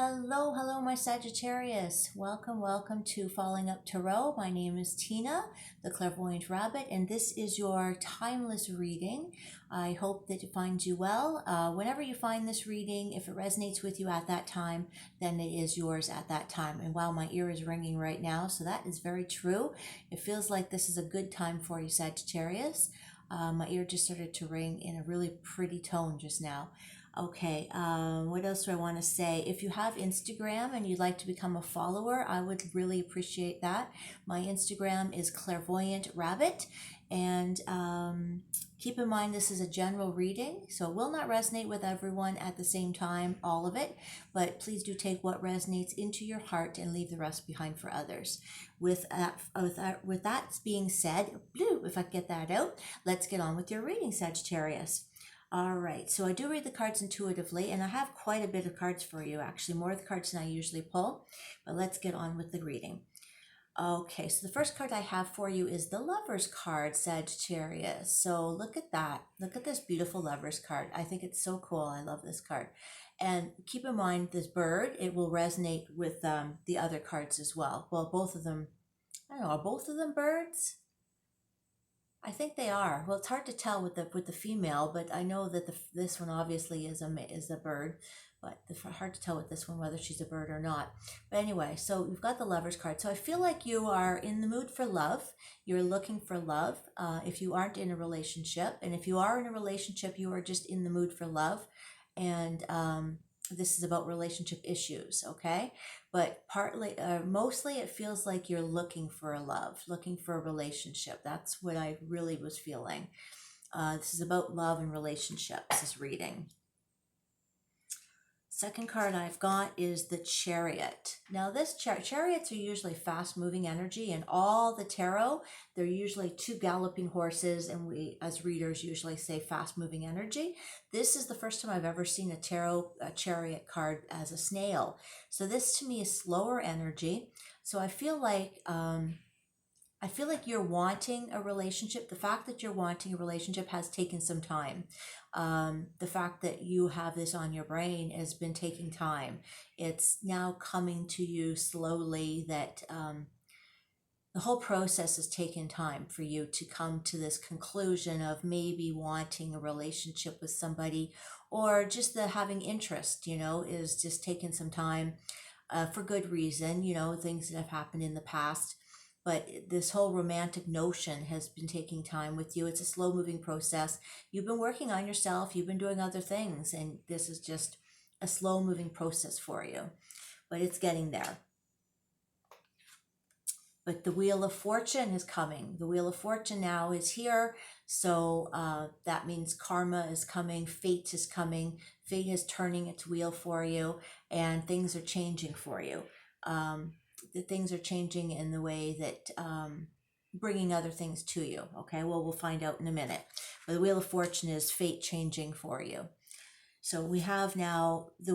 Hello, hello, my Sagittarius. Welcome to Falling Up Tarot. My name is Tina, the Clairvoyant Rabbit, and this is your timeless reading. I hope that it finds you well. Whenever you find this reading, if it resonates with you at that time, then it is yours at that time. And wow, my ear is ringing right now, so that is very true. It feels like this is a good time for you, Sagittarius. My ear just started to ring in a really pretty tone just now. Okay, what else do I want to say? If you have Instagram and you'd like to become a follower, I would really appreciate that. My Instagram is Clairvoyant Rabbit, and keep in mind this is a general reading, so it will not resonate with everyone at the same time, all of it, but please do take what resonates into your heart and leave the rest behind for others. With that being said, if I get that out, let's get on with your reading, Sagittarius. All right, so I do read the cards intuitively, and I have quite a bit of cards for you, actually, more of the cards than I usually pull, but let's get on with the reading. Okay, so the first card I have for you is the Lover's card, Sagittarius. So look at that. Look at this beautiful Lover's card. I think it's so cool. I love this card. And keep in mind this bird, it will resonate with the other cards as well. Well, both of them, I don't know, are both of them birds? I think they are. Well, it's hard to tell with the female, but I know that this one obviously is a bird, but it's hard to tell with this one whether she's a bird or not. But anyway, so we've got the Lover's card. So I feel like you are in the mood for love. You're looking for love. If you aren't in a relationship, and if you are in a relationship, you are just in the mood for love, and this is about relationship issues, okay? But mostly it feels like you're looking for a love, looking for a relationship. That's what I really was feeling. This is about love and relationships, this reading. Second card I've got is the Chariot. Now this chariots are usually fast-moving energy, and all the tarot, they're usually two galloping horses, and we as readers usually say fast-moving energy. This is the first time I've ever seen a chariot card as a snail. So this to me is slower energy. So I feel like you're wanting a relationship. The fact that you're wanting a relationship has taken some time. The fact that you have this on your brain has been taking time. It's now coming to you slowly that the whole process has taken time for you to come to this conclusion of maybe wanting a relationship with somebody, or just the having interest, is just taking some time for good reason, things that have happened in the past. But this whole romantic notion has been taking time with you. It's a slow moving process. You've been working on yourself. You've been doing other things. And this is just a slow moving process for you. But it's getting there. But the Wheel of Fortune is coming. The Wheel of Fortune now is here. So that means karma is coming. Fate is coming. Fate is turning its wheel for you. And things are changing for you. The things are changing in the way that bringing other things to you. Okay, well, we'll find out in a minute. But the Wheel of Fortune is fate changing for you. So we have now the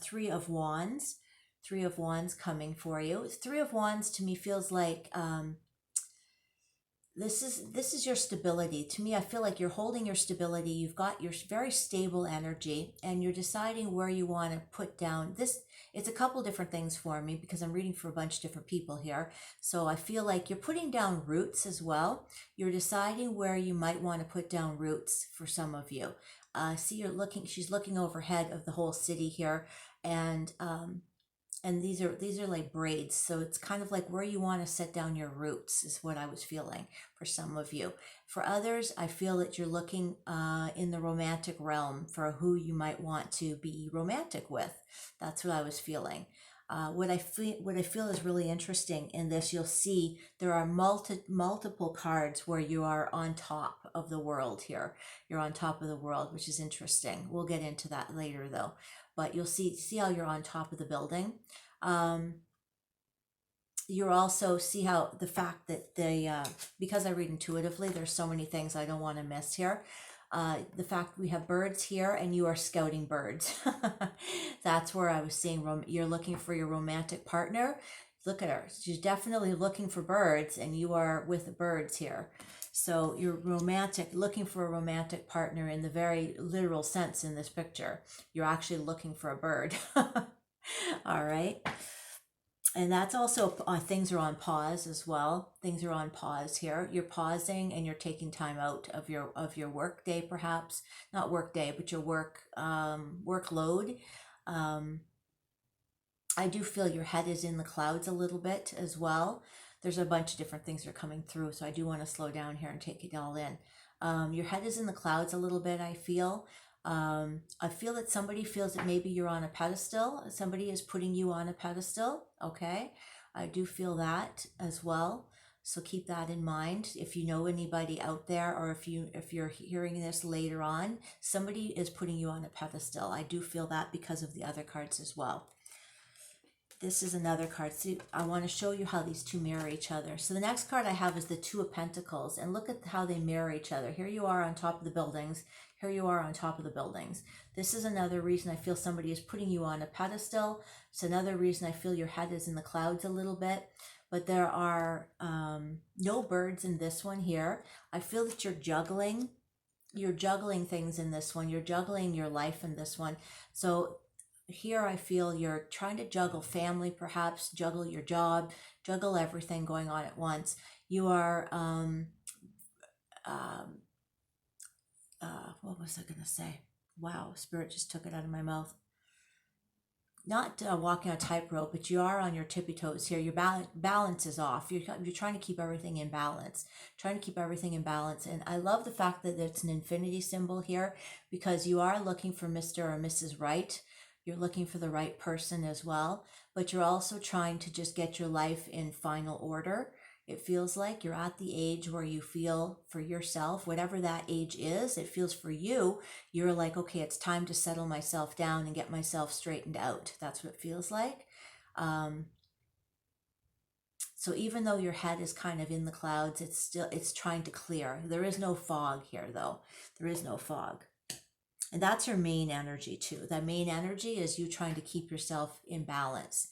Three of Wands. Three of Wands coming for you. Three of Wands to me feels like this is your stability. To me, I feel like you're holding your stability. You've got your very stable energy, and you're deciding where you want to put down this. It's a couple different things for me because I'm reading for a bunch of different people here. So I feel like you're putting down roots as well. You're deciding where you might want to put down roots for some of you. See, she's looking overhead of the whole city here, and these are like braids. So it's kind of like where you want to set down your roots is what I was feeling for some of you. For others, I feel that you're looking in the romantic realm for who you might want to be romantic with. That's what I was feeling. What I feel is really interesting in this, you'll see there are multiple cards where you are on top of the world here. You're on top of the world, which is interesting. We'll get into that later though. But you'll see how you're on top of the building. You also see how the fact that because I read intuitively, there's so many things I don't want to miss here. The fact we have birds here and you are scouting birds. That's where I was seeing you're looking for your romantic partner. Look at her. She's definitely looking for birds, and you are with the birds here. So you're looking for a romantic partner in the very literal sense in this picture. You're actually looking for a bird. All right. And that's also things are on pause as well. Things are on pause here. You're pausing and you're taking time out of your work day, perhaps not work day, but your workload. Um, I do feel your head is in the clouds a little bit as well. There's a bunch of different things that are coming through, so I do want to slow down here and take it all in. Your head is in the clouds a little bit, I feel. I feel that somebody feels that maybe you're on a pedestal. Somebody is putting you on a pedestal, okay? I do feel that as well. So keep that in mind. If you know anybody out there, or if you're hearing this later on, somebody is putting you on a pedestal. I do feel that because of the other cards as well. This is another card. See, I want to show you how these two mirror each other. So the next card I have is the Two of Pentacles, and look at how they mirror each other. Here you are on top of the buildings. Here you are on top of the buildings. This is another reason I feel somebody is putting you on a pedestal. It's another reason I feel your head is in the clouds a little bit. But there are no birds in this one here. I feel that you're juggling. You're juggling things in this one. You're juggling your life in this one. So here I feel you're trying to juggle family, perhaps juggle your job, juggle everything going on at once. You are what was I going to say? Wow, spirit just took it out of my mouth. Not walking on a tightrope, but you are on your tippy toes here. Your balance is off. You're trying to keep everything in balance, And I love the fact that it's an infinity symbol here, because you are looking for Mr. or Mrs. Right. You're looking for the right person as well, but you're also trying to just get your life in final order. It feels like you're at the age where you feel for yourself, whatever that age is, it feels for you, you're like, okay, it's time to settle myself down and get myself straightened out. That's what it feels like. So even though your head is kind of in the clouds, it's trying to clear. There is no fog here though. There is no fog. And that's your main energy too. That main energy is you trying to keep yourself in balance,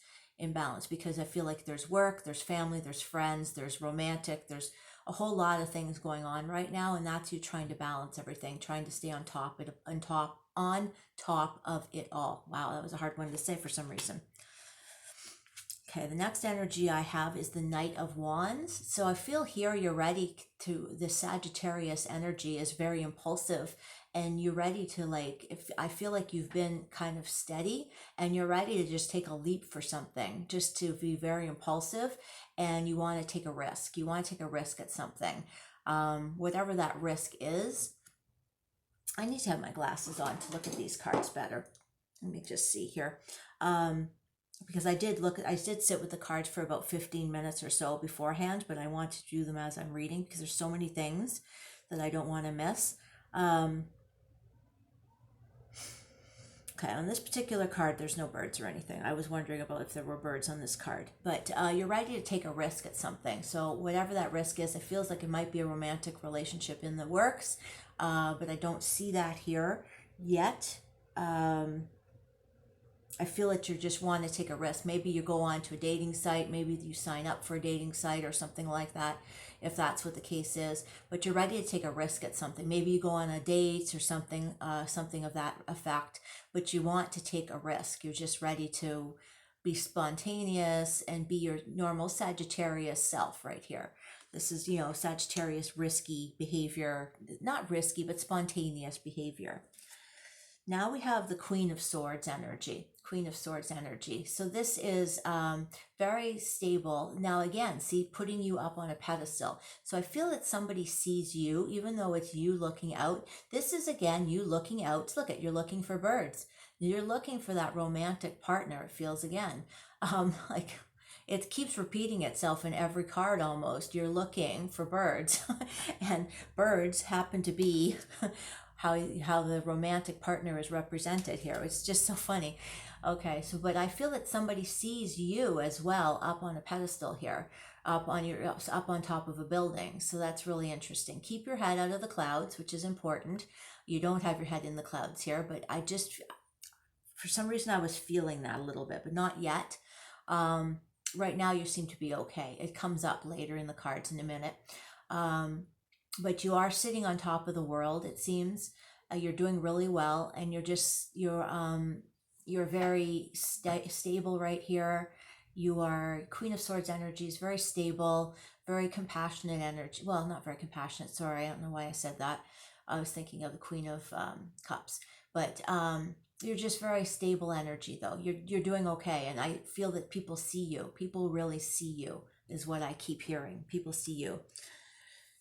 because I feel like there's work, there's family, there's friends, there's romantic, there's a whole lot of things going on right now. And that's you trying to balance everything, trying to stay on top of it all. Wow, that was a hard one to say for some reason. Okay, the next energy I have is the Knight of Wands. So I feel here you're ready to, the Sagittarius energy is very impulsive, and you're ready to I feel like you've been kind of steady and you're ready to just take a leap for something, just to be very impulsive, and you want to take a risk. You want to take a risk at something. Whatever that risk is. I need to have my glasses on to look at these cards better. Let me just see here. Because I did sit with the cards for about 15 minutes or so beforehand, but I want to do them as I'm reading because there's so many things that I don't want to miss. Okay, on this particular card, there's no birds or anything. I was wondering about if there were birds on this card, but you're ready to take a risk at something. So whatever that risk is, it feels like it might be a romantic relationship in the works, but I don't see that here yet. I feel that you just want to take a risk. Maybe you go on to a dating site. Maybe you sign up for a dating site or something like that, if that's what the case is. But you're ready to take a risk at something. Maybe you go on a date or something, something of that effect. But you want to take a risk. You're just ready to be spontaneous and be your normal Sagittarius self right here. This is, Sagittarius risky behavior. Not risky, but spontaneous behavior. Now we have the Queen of Swords energy. So this is very stable. Now again, see, putting you up on a pedestal. So I feel that somebody sees you, even though it's you looking out. This is again you looking out. Look at, you're looking for birds. You're looking for that romantic partner. It feels again like it keeps repeating itself in every card almost. You're looking for birds, and birds happen to be how the romantic partner is represented here. It's just so funny. Okay, so but I feel that somebody sees you as well up on a pedestal here, up on top of a building. So that's really interesting. Keep your head out of the clouds, which is important. You don't have your head in the clouds here, but I just, for some reason, I was feeling that a little bit, but not yet. Right now, you seem to be okay. It comes up later in the cards in a minute. But you are sitting on top of the world, it seems. You're doing really well, and you're you're very stable right here. You are Queen of Swords energy, is very stable, very compassionate energy. Well, not very compassionate. Sorry, I don't know why I said that. I was thinking of the Queen of Cups, but you're just very stable energy though. You're doing okay, and I feel that people see you. People really see you, is what I keep hearing. People see you.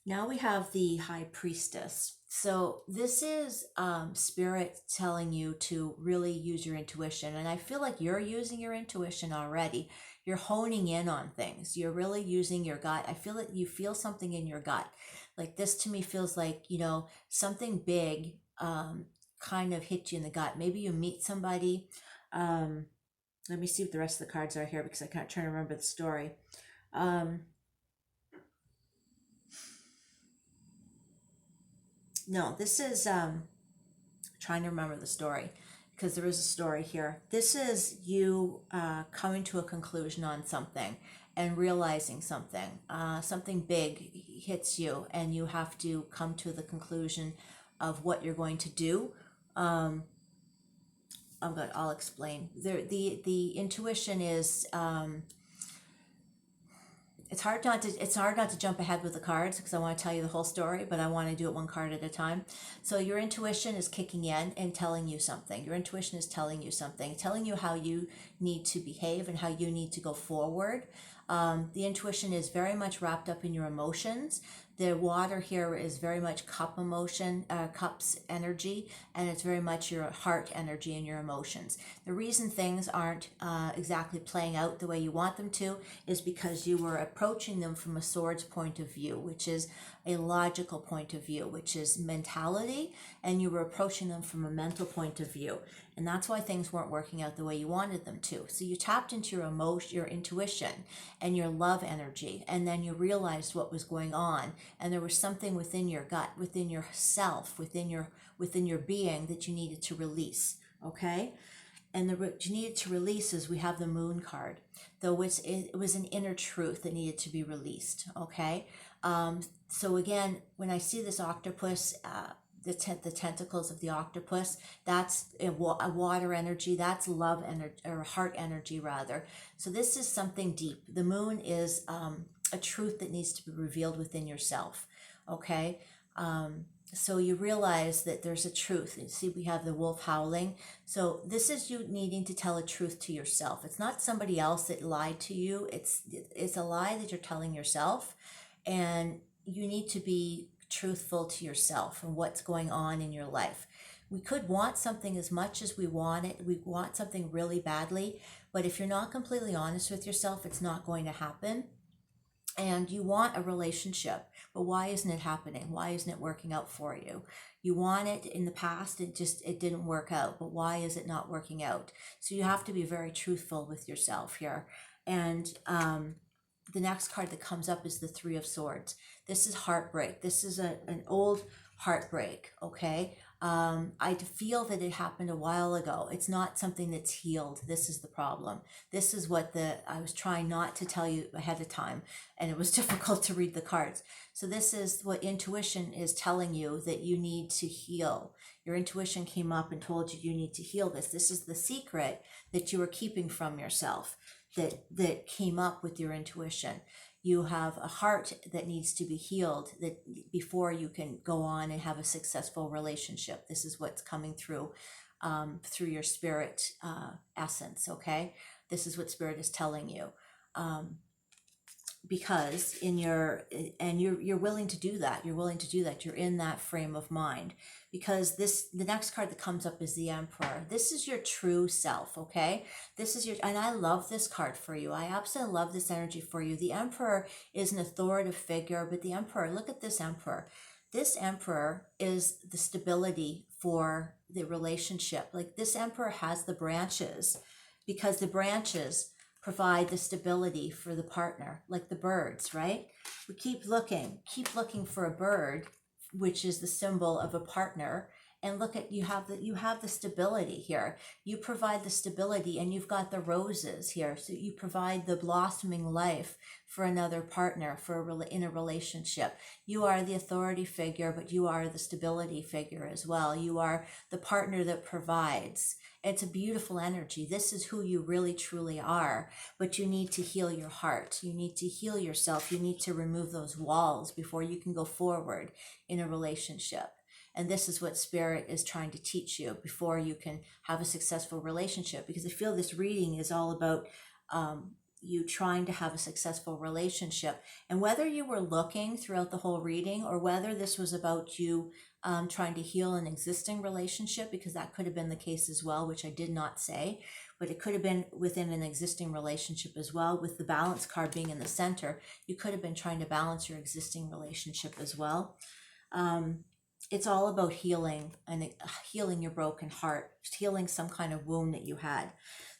Now we have the High Priestess. So this is Spirit telling you to really use your intuition. And I feel like you're using your intuition already. You're honing in on things. You're really using your gut. I feel that you feel something in your gut. Like this to me feels like, something big kind of hit you in the gut. Maybe you meet somebody. Let me see what the rest of the cards are here because I can't try to remember the story. No, this is trying to remember the story because there is a story here. This is you coming to a conclusion on something and realizing something. Something big hits you and you have to come to the conclusion of what you're going to do. I'll explain. The intuition is it's hard not to jump ahead with the cards because I want to tell you the whole story, but I want to do it one card at a time. So your intuition is kicking in and telling you something. Your intuition is telling you something, telling you how you need to behave and how you need to go forward. The intuition is very much wrapped up in your emotions. The water here is very much cups energy, and it's very much your heart energy and your emotions. The reason things aren't exactly playing out the way you want them to is because you were approaching them from a sword's point of view, which is a logical point of view, which is mentality, and you were approaching them from a mental point of view. And that's why things weren't working out the way you wanted them to. So you tapped into your emotion, your intuition, and your love energy, and then you realized what was going on, and there was something within your gut, within yourself, within your being that you needed to release. Okay, and what you needed to release is we have the Moon card, though it was an inner truth that needed to be released. Okay, so again, when I see this octopus. The tentacles of the octopus, that's a water energy, that's love energy, or heart energy rather. So this is something deep. The moon is a truth that needs to be revealed within yourself. Okay, so you realize that there's a truth. You see, we have the wolf howling. So this is you needing to tell a truth to yourself. It's not somebody else that lied to you. It's a lie that you're telling yourself, and you need to be truthful to yourself and what's going on in your life. We could want something as much as we want it. We want something really badly, but if you're not completely honest with yourself, it's not going to happen. And you want a relationship, but why isn't it happening? Why isn't it working out for you? You want it in the past, it didn't work out, but why is it not working out? So you have to be very truthful with yourself here. And the next card that comes up is the Three of Swords. This is heartbreak. This is an old heartbreak, okay? I feel that it happened a while ago. It's not something that's healed. This is the problem. This is what I was trying not to tell you ahead of time, and it was difficult to read the cards. So this is what intuition is telling you that you need to heal. Your intuition came up and told you you need to heal this. This is the secret that you were keeping from yourself that came up with your intuition. You have a heart that needs to be healed that before you can go on and have a successful relationship. This is what's coming through your spirit essence. Okay, this is what spirit is telling you. Because you're willing to do that. You're willing to do that. You're in that frame of mind. Because the next card that comes up is the Emperor. This is your true self, okay? And I love this card for you. I absolutely love this energy for you. The Emperor is an authoritative figure, but the Emperor, look at this Emperor. This Emperor is the stability for the relationship. Like this Emperor has the branches, because the branches provide the stability for the partner, like the birds, right? We keep looking for a bird, which is the symbol of a partner, And look at, you have the stability here. You provide the stability, and you've got the roses here. So you provide the blossoming life for another partner, in a relationship. You are the authority figure, but you are the stability figure as well. You are the partner that provides. It's a beautiful energy. This is who you really truly are, but you need to heal your heart. You need to heal yourself. You need to remove those walls before you can go forward in a relationship. And this is what Spirit is trying to teach you before you can have a successful relationship, because I feel this reading is all about you trying to have a successful relationship. And whether you were looking throughout the whole reading, or whether this was about you trying to heal an existing relationship, because that could have been the case as well, which I did not say, but it could have been within an existing relationship as well. With the balance card being in the center, you could have been trying to balance your existing relationship as well. It's all about healing, and healing your broken heart, healing some kind of wound that you had.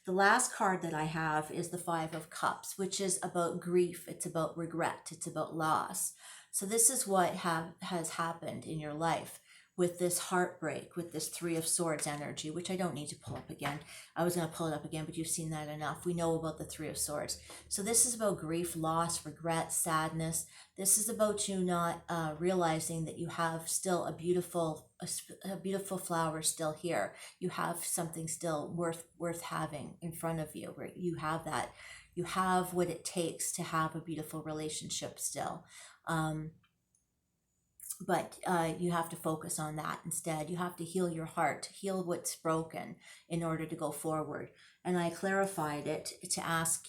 The last card that I have is the Five of Cups, which is about grief. It's about regret. It's about loss. So this is what has happened in your life with this heartbreak, with this Three of Swords energy, which I don't need to pull up again. I was going to pull it up again, but you've seen that enough. We know about the Three of Swords. So this is about grief, loss, regret, sadness. This is about you not realizing that you have still a beautiful flower still here. You have something still worth having in front of you, where you have that. You have what it takes to have a beautiful relationship still. But you have to focus on that instead. You have to heal your heart, heal what's broken in order to go forward. And I clarified it to ask,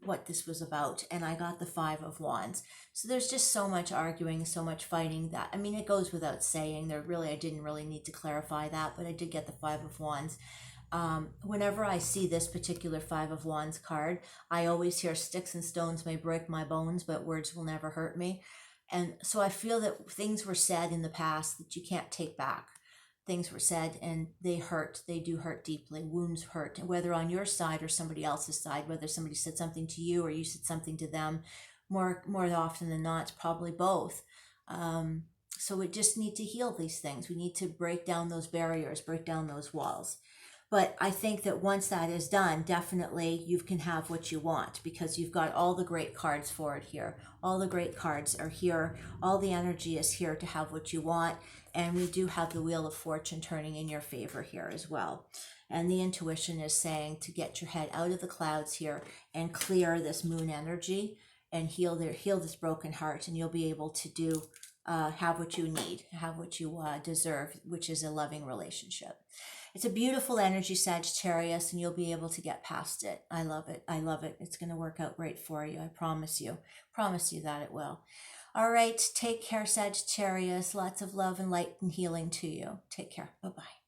what this was about. And I got the Five of Wands. So there's just so much arguing, so much fighting that, it goes without saying. I didn't really need to clarify that, but I did get the Five of Wands. Whenever I see this particular Five of Wands card, I always hear sticks and stones may break my bones, but words will never hurt me. And so I feel that things were said in the past that you can't take back. Things were said and they hurt. They do hurt deeply. Wounds hurt, whether on your side or somebody else's side, whether somebody said something to you or you said something to them. More often than not, it's probably both. So we just need to heal these things. We need to break down those barriers, break down those walls. But I think that once that is done, definitely you can have what you want, because you've got all the great cards for it here. All the great cards are here. All the energy is here to have what you want. And we do have the Wheel of Fortune turning in your favor here as well. And the intuition is saying to get your head out of the clouds here and clear this moon energy and heal this broken heart. And you'll be able to have what you need, have what you deserve, which is a loving relationship. It's a beautiful energy, Sagittarius, and you'll be able to get past it. I love it. I love it. It's going to work out great for you. I promise you. Promise you that it will. All right. Take care, Sagittarius. Lots of love and light and healing to you. Take care. Bye-bye.